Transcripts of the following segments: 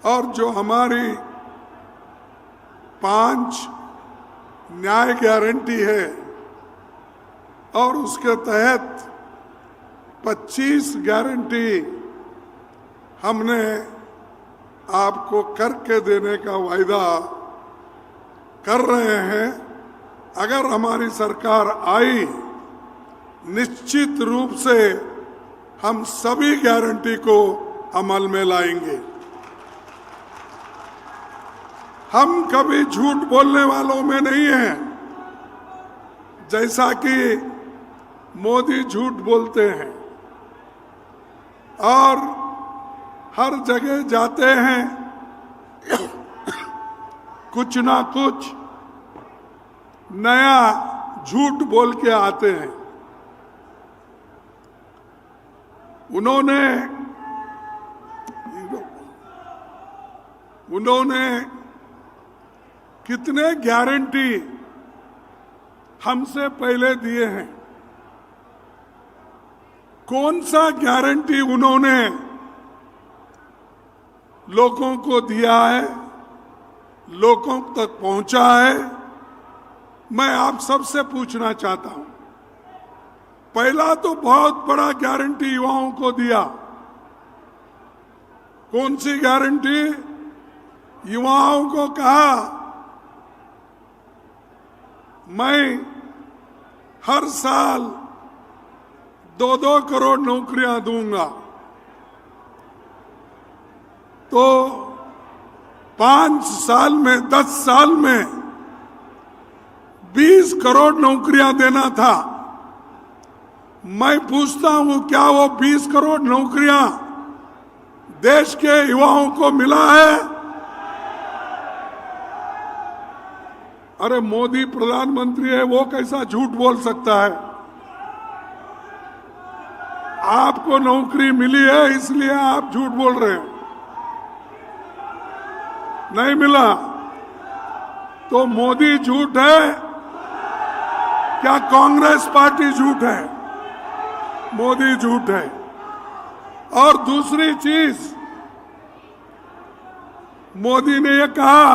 और जो हमारी 5 न्याय गारंटी है और उसके तहत 25 गारंटी हमने आपको करके देने का वायदा कर रहे हैं। अगर हमारी सरकार आई, निश्चित रूप से हम सभी गारंटी को अमल में लाएंगे। हम कभी झूठ बोलने वालों में नहीं हैं, जैसा कि मोदी झूठ बोलते हैं और हर जगह जाते हैं कुछ ना कुछ नया झूठ बोल के आते हैं। उन्होंने कितने गारंटी हमसे पहले दिए हैं। कौन सा गारंटी उन्होंने लोगों को दिया है, लोगों तक पहुंचा है? मैं आप सबसे पूछना चाहता हूं। पहला तो बहुत बड़ा गारंटी युवाओं को दिया। कौन सी गारंटी? युवाओं को कहा, मैं हर साल 2-2 करोड़ नौकरियां दूंगा। तो 5 साल में, 10 साल में 20 करोड़ नौकरियां देना था। मैं पूछता हूं, क्या वो 20 करोड़ नौकरियां देश के युवाओं को मिला है? अरे मोदी प्रधानमंत्री है, वो कैसा झूठ बोल सकता है? आपको नौकरी मिली है इसलिए आप झूठ बोल रहे हैं। नहीं मिला तो मोदी झूठ है, क्या कांग्रेस पार्टी झूठ है? मोदी झूठ है। और दूसरी चीज, मोदी ने ये कहा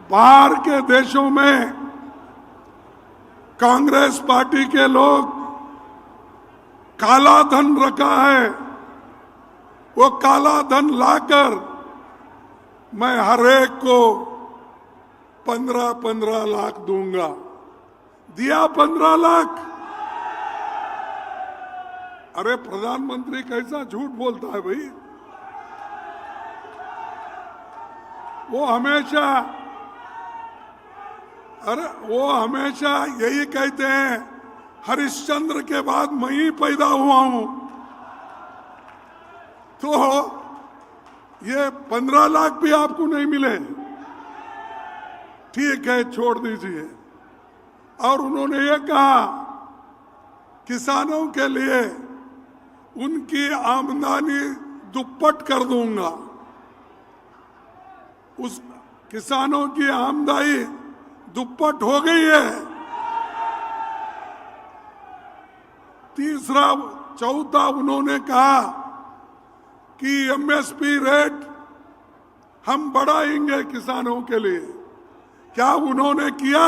बाहर के देशों में कांग्रेस पार्टी के लोग काला धन रखा है, वो काला धन लाकर मैं हर एक को 15-15 लाख दूंगा। दिया 15 लाख। अरे प्रधानमंत्री कैसा झूठ बोलता है भाई? वो हमेशा यही कहते हैं, हरिश्चंद्र के बाद मैं ही पैदा हुआ हूं। तो ये 15 लाख भी आपको नहीं मिले, ठीक है, छोड़ दीजिए। और उन्होंने ये कहा किसानों के लिए उनकी आमदनी दुप्पट कर दूंगा। उस किसानों की आमदनी दुप्पट हो गई है। तीसरा, चौथा, उन्होंने कहा कि एमएसपी रेट हम बढ़ाएंगे किसानों के लिए। क्या उन्होंने किया?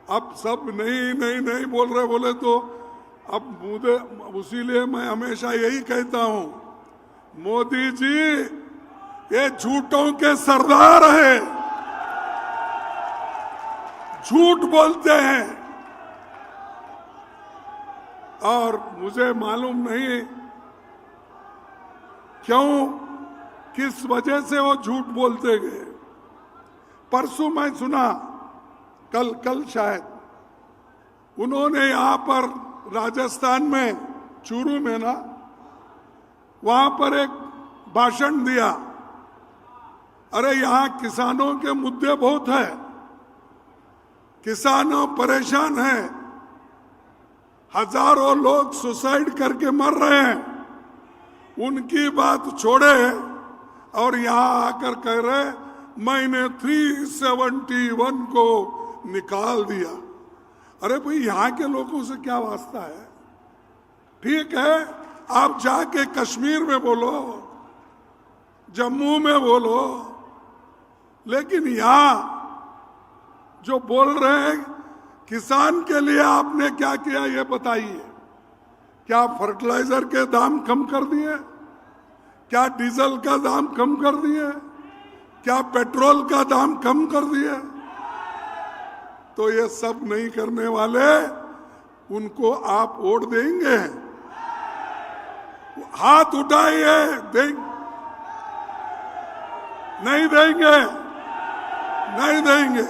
अब सब नहीं बोल रहे, बोले तो अब मुझे, उसीलिए मैं हमेशा यही कहता हूं, मोदी जी ये झूठों के सरदार हैं, झूठ बोलते हैं। और मुझे मालूम नहीं क्यों, किस वजह से वो झूठ बोलते गए। परसों मैं सुना, कल शायद, उन्होंने यहां पर राजस्थान में चूरू में ना, वहां पर एक भाषण दिया। अरे यहां किसानों के मुद्दे बहुत है, किसानों परेशान हैं, हजारों लोग सुसाइड करके मर रहे हैं, उनकी बात छोड़े और यहां आकर कह रहे मैंने 371 को निकाल दिया। अरे भाई, यहां के लोगों से क्या वास्ता है? ठीक है, आप जाके कश्मीर में बोलो, जम्मू में बोलो, लेकिन यहां जो बोल रहे हैं किसान के लिए आपने क्या किया ये बताइए। क्या फर्टिलाइजर के दाम कम कर दिए? क्या डीजल का दाम कम कर दिए? क्या पेट्रोल का दाम कम कर दिए? तो ये सब नहीं करने वाले, उनको आप वोट देंगे? हाथ उठाइए। नहीं देंगे, नहीं देंगे।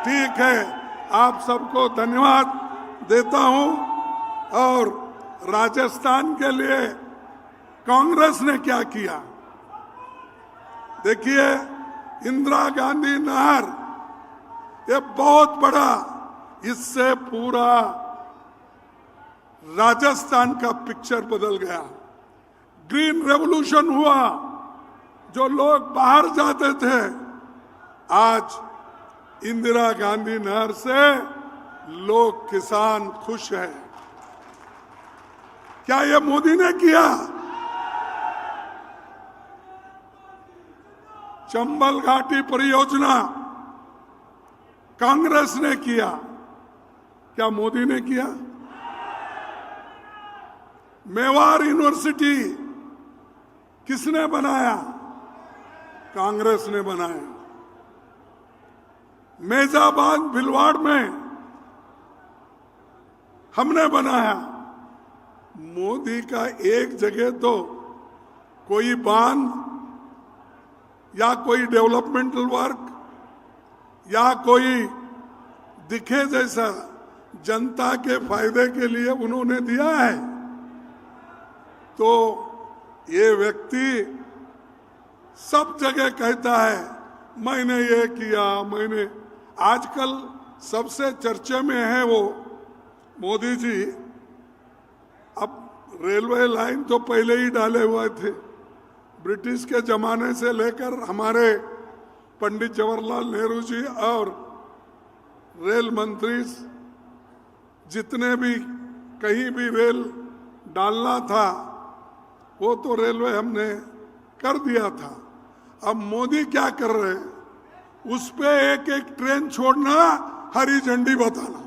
ठीक है, आप सबको धन्यवाद देता हूं। और राजस्थान के लिए कांग्रेस ने क्या किया देखिए, इंदिरा गांधी नहर, ये बहुत बड़ा, इससे पूरा राजस्थान का पिक्चर बदल गया। ग्रीन रेवोल्यूशन हुआ, जो लोग बाहर जाते थे, आज इंदिरा गांधी नहर से लोग, किसान खुश हैं। क्या ये मोदी ने किया? चंबल घाटी परियोजना कांग्रेस ने किया, क्या मोदी ने किया? मेवाड़ यूनिवर्सिटी किसने बनाया? कांग्रेस ने बनाया। मेजाबाद भिलवाड़ में हमने बनाया। मोदी का एक जगह तो कोई बांध या कोई डेवलपमेंटल वर्क या कोई दिखे जैसा जनता के फायदे के लिए उन्होंने दिया है। तो ये व्यक्ति सब जगह कहता है मैंने ये किया, मैंने। आजकल सबसे चर्चे में है वो मोदी जी। अब रेलवे लाइन तो पहले ही डाले हुए थे, ब्रिटिश के जमाने से लेकर हमारे पंडित जवाहरलाल नेहरू जी और रेल मंत्री जितने भी कहीं भी रेल डालना था वो तो रेलवे हमने कर दिया था। अब मोदी क्या कर रहे हैं, उस पे एक एक ट्रेन छोड़ना, हरी झंडी बताना।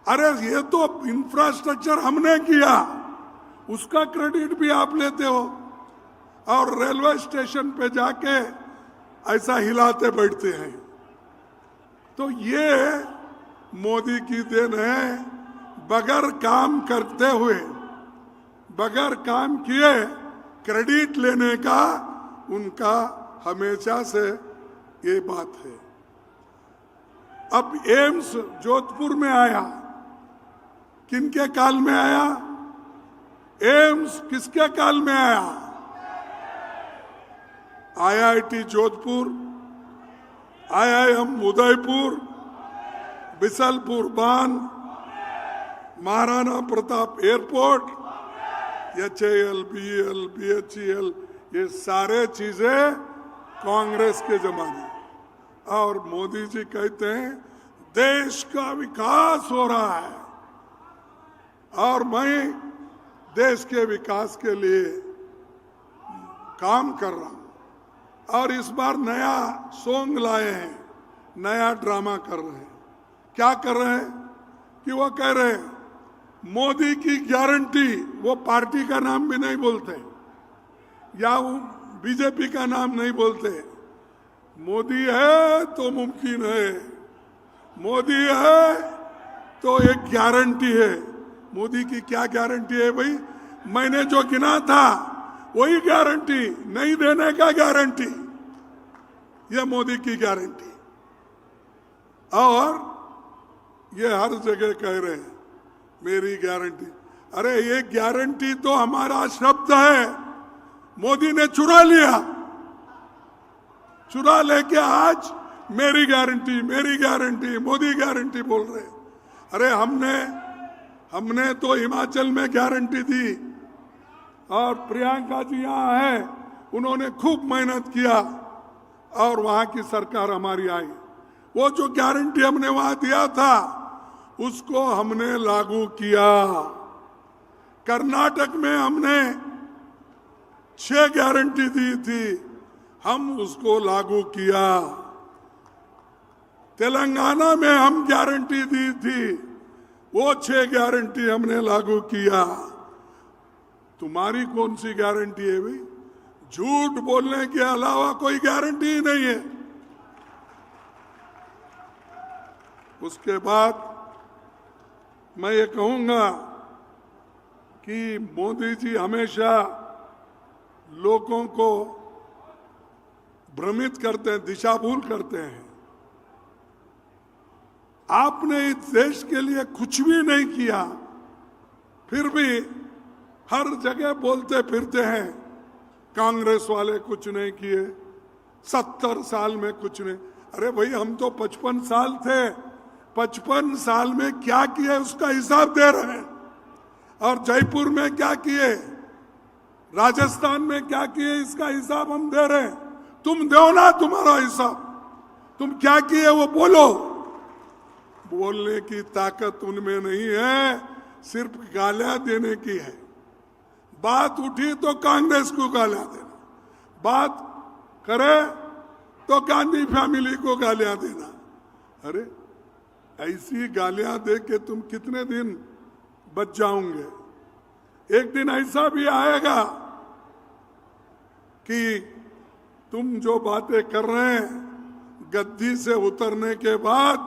अरे ये तो इंफ्रास्ट्रक्चर हमने किया, उसका क्रेडिट भी आप लेते हो और रेलवे स्टेशन पे जाके ऐसा हिलाते बैठते हैं। तो ये मोदी की देन है। बगैर काम करते हुए, बगैर काम किए क्रेडिट लेने का उनका हमेशा से ये बात है। अब एम्स जोधपुर में आया, किनके काल में आया? एम्स किसके काल में आया? आईआईटी जोधपुर, आईआईएम उदयपुर, बिसलपुर बांध, Maharana Pratap airport, HAL, BL, BHEL, ये सारे चीजें कांग्रेस के जमाने। और मोदी जी कहते हैं देश का विकास हो रहा है और मैं देश के विकास के लिए काम कर रहा हूं। और इस बार नया सॉन्ग लाए हैं, नया ड्रामा कर रहे हैं। क्या कर रहे हैं कि वो कह रहे हैं मोदी की गारंटी, वो पार्टी का नाम भी नहीं बोलते या वो बीजेपी का नाम नहीं बोलते। मोदी है तो मुमकिन है, मोदी है तो एक गारंटी है। मोदी की क्या गारंटी है भाई? मैंने जो गिना था वही गारंटी, नहीं देने का गारंटी, यह मोदी की गारंटी। और ये हर जगह कह रहे हैं मेरी गारंटी। अरे ये गारंटी तो हमारा शब्द है, मोदी ने चुरा लिया। चुरा लेके आज मेरी गारंटी, मेरी गारंटी, मोदी गारंटी बोल रहे। अरे हमने तो हिमाचल में गारंटी दी और प्रियंका जी यहाँ है, उन्होंने खूब मेहनत किया और वहां की सरकार हमारी आई। वो जो गारंटी हमने वहां दिया था उसको हमने लागू किया। कर्नाटक में हमने 6 गारंटी दी थी, हम उसको लागू किया। तेलंगाना में हम गारंटी दी थी, वो 6 गारंटी हमने लागू किया। तुम्हारी कौन सी गारंटी है भाई? झूठ बोलने के अलावा कोई गारंटी ही नहीं है। उसके बाद मैं ये कहूंगा कि मोदी जी हमेशा लोगों को भ्रमित करते हैं, दिशा भूल करते हैं। आपने इस देश के लिए कुछ भी नहीं किया, फिर भी हर जगह बोलते फिरते हैं कांग्रेस वाले कुछ नहीं किए, 70 साल में कुछ नहीं। अरे भाई, हम तो 55 साल थे, 55 साल में क्या किए उसका हिसाब दे रहे हैं। और जयपुर में क्या किए, राजस्थान में क्या किए, इसका हिसाब हम दे रहे हैं। तुम दो ना तुम्हारा हिसाब, तुम क्या किए वो बोलो। बोलने की ताकत उनमें नहीं है, सिर्फ गालियां देने की है। बात उठी तो कांग्रेस को गालियां देना, बात करे तो गांधी फैमिली को गालियां देना। अरे ऐसी गालियां दे के तुम कितने दिन बच जाओगे? एक दिन ऐसा भी आएगा कि तुम जो बातें कर रहे हैं, गद्दी से उतरने के बाद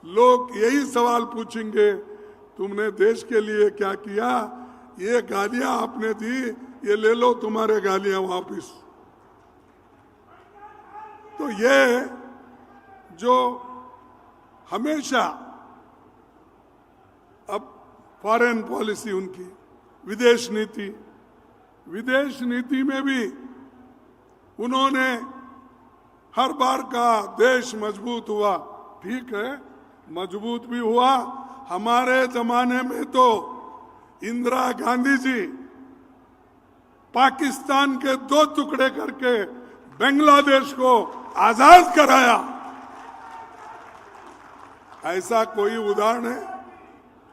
लोग यही सवाल पूछेंगे, तुमने देश के लिए क्या किया? ये गालियां आपने दी, ये ले लो तुम्हारे गालियां वापिस। तो ये जो हमेशा अब फॉरेन पॉलिसी उनकी, विदेश नीति में भी उन्होंने हर बार कहा देश मजबूत हुआ। ठीक है, मजबूत भी हुआ। हमारे जमाने में तो इंदिरा गांधी जी पाकिस्तान के 2 टुकड़े करके बांग्लादेश को आजाद कराया। ऐसा कोई उदाहरण है?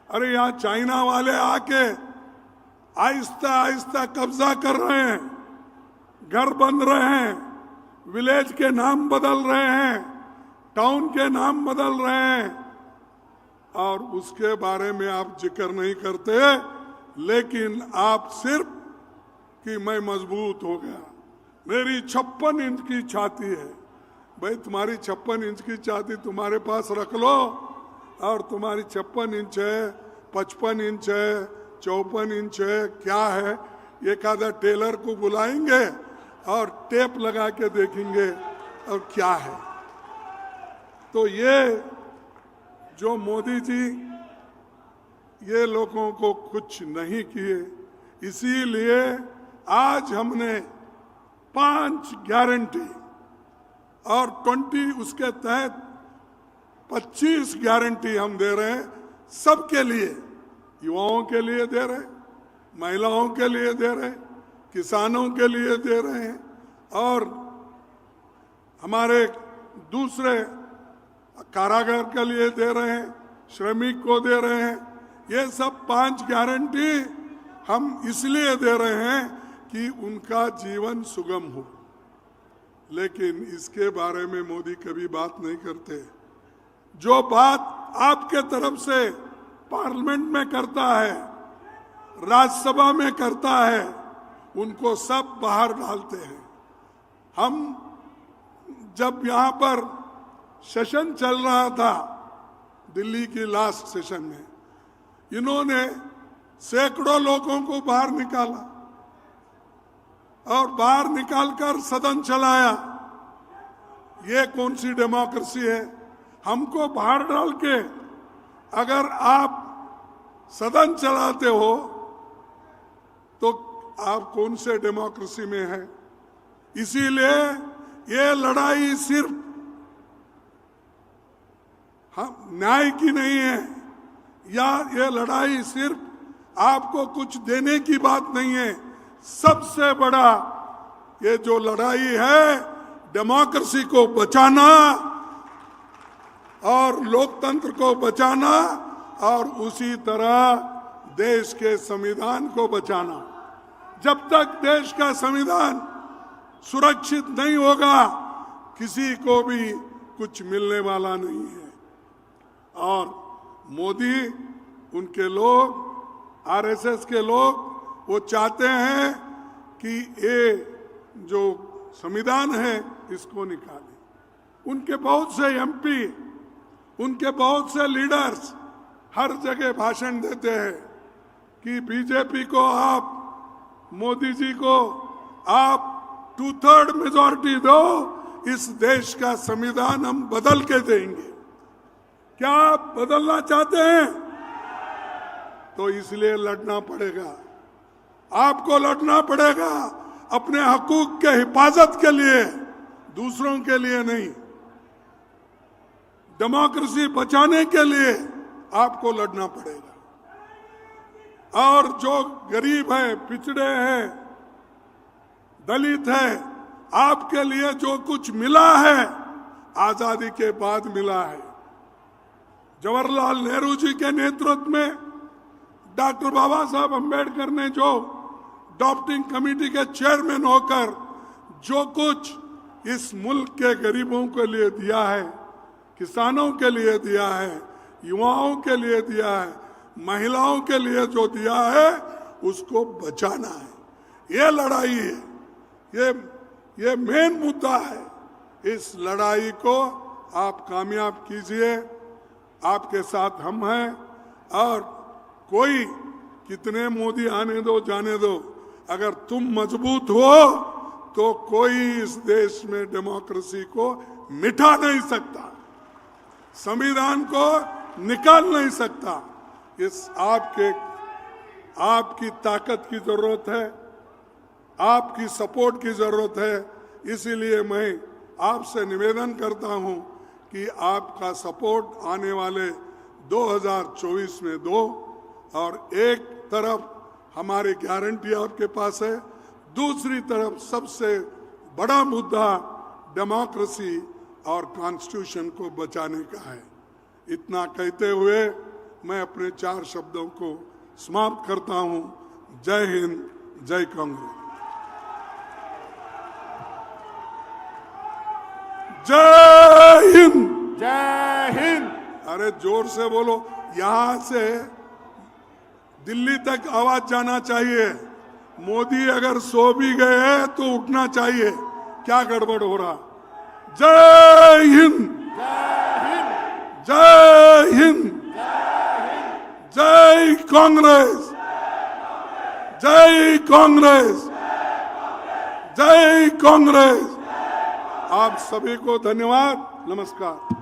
अरे यहाँ चाइना वाले आके आहिस्ता आहिस्ता कब्जा कर रहे हैं, घर बन रहे हैं, विलेज के नाम बदल रहे हैं, टाउन के नाम बदल रहे हैं, और उसके बारे में आप जिक्र नहीं करते। लेकिन आप सिर्फ कि मैं मजबूत हो गया, मेरी 56 इंच की छाती है। भाई, तुम्हारी 56 इंच की छाती तुम्हारे पास रख लो, और तुम्हारी 56 इंच है, 55 इंच है, 54 इंच है, क्या है? एक आधा टेलर को बुलाएंगे और टेप लगा के देखेंगे और क्या है। तो ये जो मोदी जी ये लोगों को कुछ नहीं किए, इसीलिए आज हमने 5 गारंटी और 20 उसके तहत 25 गारंटी हम दे रहे हैं सबके लिए। युवाओं के लिए दे रहे हैं, महिलाओं के लिए दे रहे हैं, किसानों के लिए दे रहे हैं, और हमारे दूसरे कारागार के लिए दे रहे हैं, श्रमिक को दे रहे हैं। ये सब 5 गारंटी हम इसलिए दे रहे हैं कि उनका जीवन सुगम हो। लेकिन इसके बारे में मोदी कभी बात नहीं करते। जो बात आपके तरफ से पार्लियामेंट में करता है, राज्यसभा में करता है, उनको सब बाहर डालते हैं। हम जब यहाँ पर सेशन चल रहा था, दिल्ली की लास्ट सेशन में, इन्होंने सैकड़ों लोगों को बाहर निकाला और बाहर निकालकर सदन चलाया। ये कौन सी डेमोक्रेसी है? हमको बाहर डाल के अगर आप सदन चलाते हो तो आप कौन से डेमोक्रेसी में है? इसीलिए ये लड़ाई सिर्फ न्याय की नहीं है, या ये लड़ाई सिर्फ आपको कुछ देने की बात नहीं है। सबसे बड़ा ये जो लड़ाई है, डेमोक्रेसी को बचाना और लोकतंत्र को बचाना, और उसी तरह देश के संविधान को बचाना। जब तक देश का संविधान सुरक्षित नहीं होगा, किसी को भी कुछ मिलने वाला नहीं है। और मोदी, उनके लोग, आरएसएस के लोग, वो चाहते हैं कि ये जो संविधान है इसको निकालें। उनके बहुत से एमपी, उनके बहुत से लीडर्स हर जगह भाषण देते हैं कि बीजेपी को आप, मोदी जी को आप 2/3 मेजॉरिटी दो, इस देश का संविधान हम बदल के देंगे। क्या आप बदलना चाहते हैं? तो इसलिए लड़ना पड़ेगा, आपको लड़ना पड़ेगा अपने हकूक के हिफाजत के लिए, दूसरों के लिए नहीं। डेमोक्रेसी बचाने के लिए आपको लड़ना पड़ेगा। और जो गरीब है, पिछड़े हैं, दलित है, आपके लिए जो कुछ मिला है आजादी के बाद मिला है। जवाहरलाल नेहरू जी के नेतृत्व में डॉक्टर बाबा साहब अम्बेडकर ने जो ड्राफ्टिंग कमेटी के चेयरमैन होकर जो कुछ इस मुल्क के गरीबों के लिए दिया है, किसानों के लिए दिया है, युवाओं के लिए दिया है, महिलाओं के लिए जो दिया है, उसको बचाना है। ये लड़ाई है, ये मेन मुद्दा है। इस लड़ाई को आप कामयाब कीजिए, आपके साथ हम हैं। और कोई कितने मोदी आने दो, जाने दो, अगर तुम मजबूत हो तो कोई इस देश में डेमोक्रेसी को मिटा नहीं सकता, संविधान को निकाल नहीं सकता। इस आपकी ताकत की जरूरत है, आपकी सपोर्ट की जरूरत है। इसीलिए मैं आपसे निवेदन करता हूं कि आपका सपोर्ट आने वाले 2024 में दो। और एक तरफ हमारी गारंटी आपके पास है, दूसरी तरफ सबसे बड़ा मुद्दा डेमोक्रेसी और कॉन्स्टिट्यूशन को बचाने का है। इतना कहते हुए मैं अपने 4 शब्दों को समाप्त करता हूं। जय हिंद, जय कांग्रेस। जय हिंद, जय हिंद। अरे जोर से बोलो, यहां से दिल्ली तक आवाज जाना चाहिए। मोदी अगर सो भी गए तो उठना चाहिए। क्या गड़बड़ हो रहा? जय हिंद, जय हिंद, जय हिंद, जय कांग्रेस, जय कांग्रेस, जय कांग्रेस। आप सभी को धन्यवाद, नमस्कार।